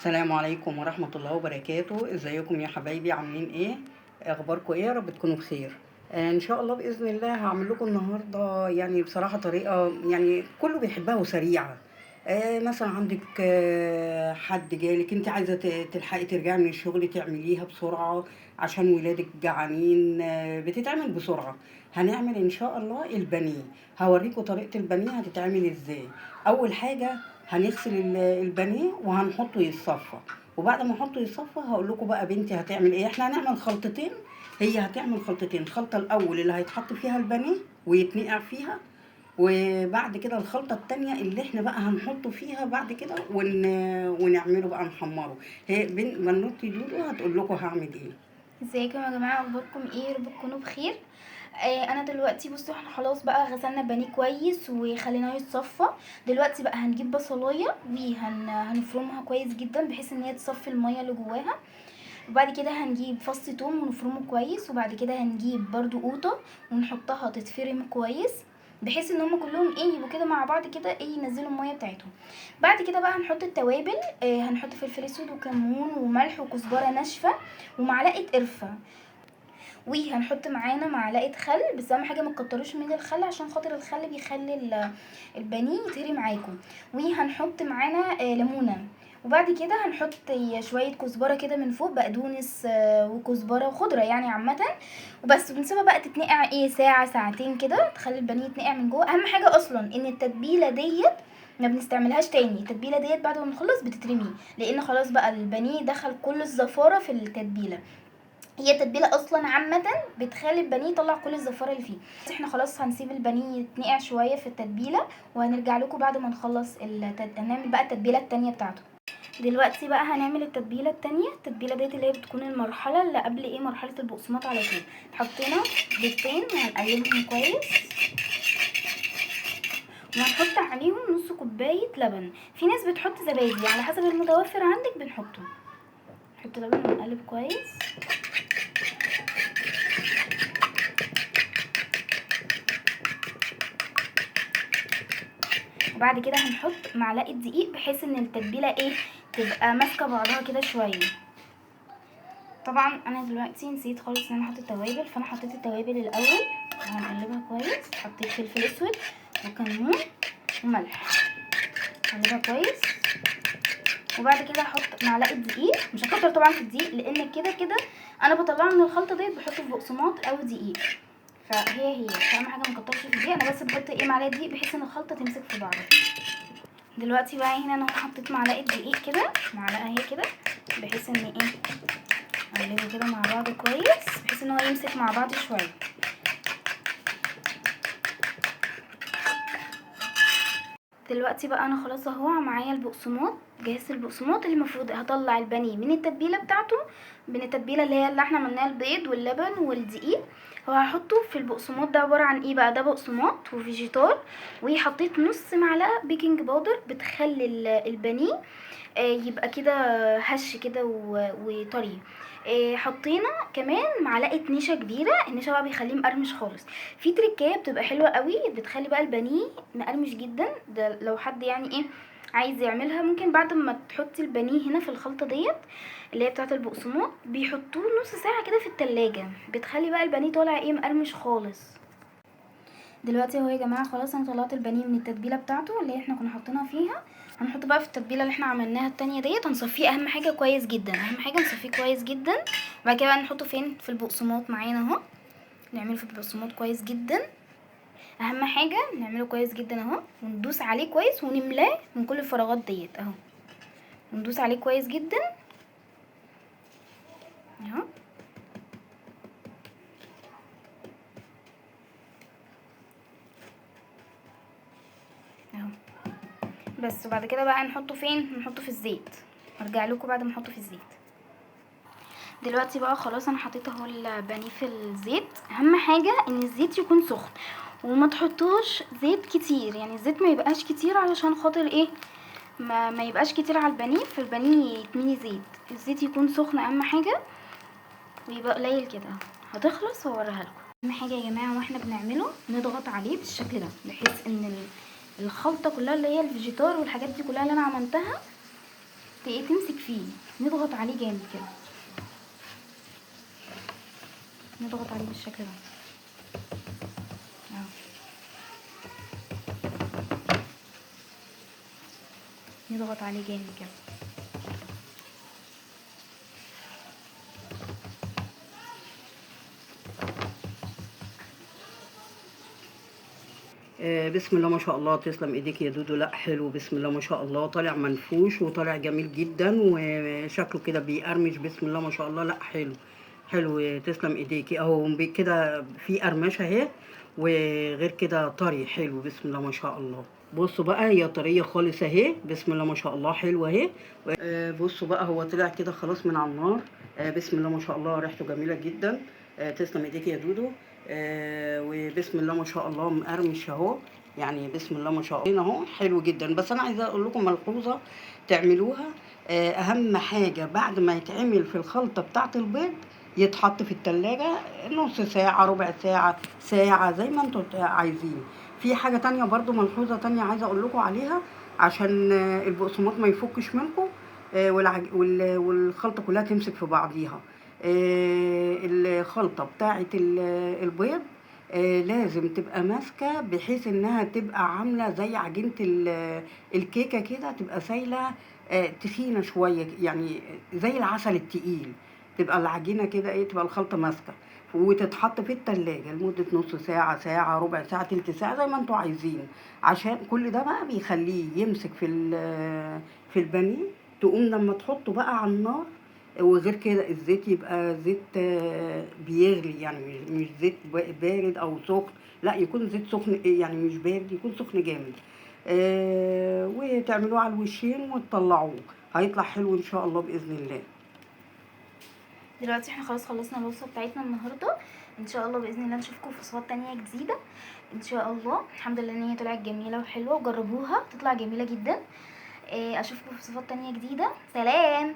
السلام عليكم ورحمة الله وبركاته. ازيكم يا حبايبي؟ عاملين ايه؟ اخباركم ايه؟ يا رب تكونوا بخير. ان شاء الله باذن الله هعمل لكم النهارده يعني بصراحة طريقة يعني كله بيحبها وسريعة. مثلا عندك حد جالك انت عايزة تلحقي ترجعي من الشغل تعمليها بسرعة عشان ولادك جعانين. بتتعمل بسرعة. هنعمل ان شاء الله البانيه. هوريكم طريقة البانيه هتتعمل ازاي. اول حاجة هنغسل البانيه وهنحطه يتصفى. وبعد ما احطه يتصفى هقول لكم بقى بنتي هتعمل ايه. احنا هنعمل خلطتين. هي هتعمل خلطتين، الخلطه الاول اللي هيتحط فيها البانيه ويتنقع فيها، وبعد كده الخلطه التانية اللي احنا بقى هنحطه فيها بعد كده ونعمله بقى نحمره. هي بنوتي دودو هتقول لكم هعمل ايه. ازيكم يا جماعه، اخباركم ايه؟ يا رب تكونوا بخير. انا دلوقتي بصوا احنا خلاص بقى غسلنا البانيه كويس وخليناه يتصفى. دلوقتي بقى هنجيب بصلايه وهنفرمها كويس جدا بحيث ان هي تصفي الميه اللي جواها. وبعد كده هنجيب فص توم ونفرمه كويس، وبعد كده هنجيب برضو قوطه ونحطها تتفرم كويس بحيث ان هم كلهم ايه يبقوا كده مع بعض كده ايه ينزلوا الميه بتاعتهم. بعد كده بقى هنحط التوابل، هنحط فلفل اسود وكمون وملح وكزبره ناشفه ومعلقه قرفه، وهنحط معانا معلقه خل، بس اهم حاجه ما تكتروش من الخل عشان خاطر الخل بيخلي البانيه يتهري معاكم. وهنحط معانا ليمونه. وبعد كده هنحط شويه كزبره كده من فوق، بقدونس وكزبره وخضره يعني عامه. وبس بنسيبها بقى تتنقع ايه ساعه ساعتين كده، تخلي البانيه يتنقع من جوه. اهم حاجه اصلا ان التتبيله ديت ما بنستعملهاش تاني. التتبيله ديت بعد ما نخلص بتترمي، لان خلاص بقى البانيه دخل كل الزفاره في التتبيله. هي التتبيله اصلا عامه بتخلي البانيه يطلع كل الزفاره اللي فيه. احنا خلاص هنسيب البانيه يتنقع شويه في التتبيله، وهنرجع لكم بعد ما نخلص هنعمل بقى التتبيله التانية بتاعته. دلوقتي بقى هنعمل التتبيله التانية. التتبيله ديت اللي هي بتكون المرحله اللي قبل ايه مرحله البقسماط على طول. حطينا بيضتين وهنقلبهم كويس، وهنحط عليهم نص كوبايه لبن. في ناس بتحط زبادي، على حسب المتوفر عندك بنحطه. نحط لبن ونقلب كويس. وبعد كده هنحط معلقه دقيق بحيث ان التتبيله ايه تبقى ماسكه بعضها كده شويه. طبعا انا دلوقتي نسيت خالص ان انا احط التوابل، فانا حطيت التوابل الاول وهنقلبها كويس. حطيت فلفل اسود وكمون وملح، هنقلبها كويس. وبعد كده هحط معلقه دقيق، مش هكتر طبعا في الدقيق لان كده كده انا بطلعه من الخلطه ديت بحطه في بقسماط او دقيق، فهي اهم حاجه ما نكترش في الدقيق. انا بس بحط ايه معلقه دقيق بحيث ان الخلطه تمسك في بعضها. دلوقتي بقى هنا انا حطيت معلقه دقيق كده، معلقه اهي كده، بحيث ان ايه اقلبه كده مع بعض كويس بحيث ان هو يمسك مع بعض شويه. دلوقتي بقى انا خلاص اهو معايا البقسماط. جهزت البقسماط اللي المفروض هطلع البانيه من التتبيله بتاعته، من التتبيله اللي احنا عملناها البيض واللبن والدقيق. هو هحطه في البقسماط ده. عباره عن ايه بقى؟ ده بقسماط وفيجيتار، وحطيت نص معلقه بيكنج باودر بتخلي البانيه يبقى كده هش كده وطري. حطينا كمان معلقه نشا كبيره. النشا بقى بيخليه مقرمش خالص. في تركايه بتبقى حلوه قوي بتخلي بقى البانيه مقرمش جدا. ده لو حد يعني ايه عايز يعملها، ممكن بعد ما تحطي البانيه هنا في الخلطه ديت اللي هي بتاعه البقسماط بيحطوه نص ساعه كده في التلاجة، بتخلي بقى البانيه طالع ايه مقرمش خالص. دلوقتي اهو يا جماعه خلاص انا طلعت البانيه من التتبيله بتاعته اللي احنا كنا حاطينها فيها. هنحط بقى في التتبيله اللي احنا عملناها التانية ديت، هنصفيه اهم حاجه كويس جدا، اهم حاجه نصفيه كويس جدا. وبعد كده بقى نحطه فين؟ في البقسماط معانا اهو. نعمله في البقسماط كويس جدا، اهم حاجه نعمله كويس جدا اهو، وندوس عليه كويس ونملاه من كل الفراغات ديت اهو، وندوس عليه كويس جدا اهو. اهو بس. وبعد كده بقى نحطه فين؟ نحطه في الزيت. هرجع لكم بعد ما احطه في الزيت. دلوقتي بقى خلاص انا حطيت اهو البانيه في الزيت. اهم حاجه ان الزيت يكون سخن، وما تحطوش زيت كتير، يعني الزيت ما يبقاش كتير علشان خاطر ايه ما يبقاش كتير على البانيه فالبانيه يتملي زيت. الزيت يكون سخن اهم حاجه، ويبقى قليل كده. هتخلص واوريها لكم. اهم حاجه يا جماعه واحنا بنعمله نضغط عليه بالشكل ده بحيث ان الخلطه كلها اللي هي الفيجيتار والحاجات دي كلها اللي انا عملتها تمسك فيه. نضغط عليه جامد كده، نضغط عليه بالشكل ده اهو. نضغط عليه جامد كده. بسم الله ما شاء الله، تسلم ايديك يا دودو. لا حلو، بسم الله ما شاء الله، طالع منفوش وطالع جميل جدا وشكله كده بيقرمش. بسم الله ما شاء الله، لا حلو حلو، تسلم ايديكي. اهو كده في قرمشه اهي، وغير كده طري حلو. بسم الله ما شاء الله. بصوا بقى، هي طريه خالص اهي. بسم الله ما شاء الله، حلوه اهي. بصوا بقى، هو طلع كده خلاص من على النار. بسم الله ما شاء الله، ريحته جميله جدا. تسلم ايديك يا دودو. وبسم الله ما شاء الله مقرمش اهو. يعني بسم الله ما شاء الله اهو، حلو جدا. بس انا عايزه اقول لكم ملحوظه تعملوها. اهم حاجه بعد ما يتعمل في الخلطه بتاعه البيض، يتحط في التلاجة نص ساعة، ربع ساعة، ساعة، زي ما انتوا عايزين. في حاجة تانية برضو، ملحوظة تانية عايزة اقول لكم عليها، عشان البقسماط ما يفكش منكم، والخلطة كلها تمسك في بعضيها. الخلطة بتاعة البيض لازم تبقى ماسكة، بحيث انها تبقى عاملة زي عجينة الكيكة كده، تبقى سايلة، تخينة شوية، يعني زي العسل التقيل. تبقى العجينة كده ايه، تبقى الخلطة ماسكة، وتتحط في التلاجة لمدة نص ساعة، ساعة، ربع ساعة، تلت ساعة، زي ما انتوا عايزين. عشان كل ده بقى بيخليه يمسك في البانيه. تقوم لما تحطه بقى على النار، وغير كده الزيت يبقى زيت بيغلي، يعني مش زيت بارد او سخن، لا يكون زيت سخن، يعني مش بارد، يكون سخن جامد. وتعملوه على الوشين وتطلعوه، هيطلع حلو ان شاء الله باذن الله. دلوقتي احنا خلاص خلصنا الوصفه بتاعتنا النهارده. ان شاء الله باذن الله نشوفكم في وصفات تانية جديده ان شاء الله. الحمد لله ان هي طلعت جميله وحلوه، وجربوها تطلع جميله جدا. اشوفكم في وصفات تانية جديده. سلام.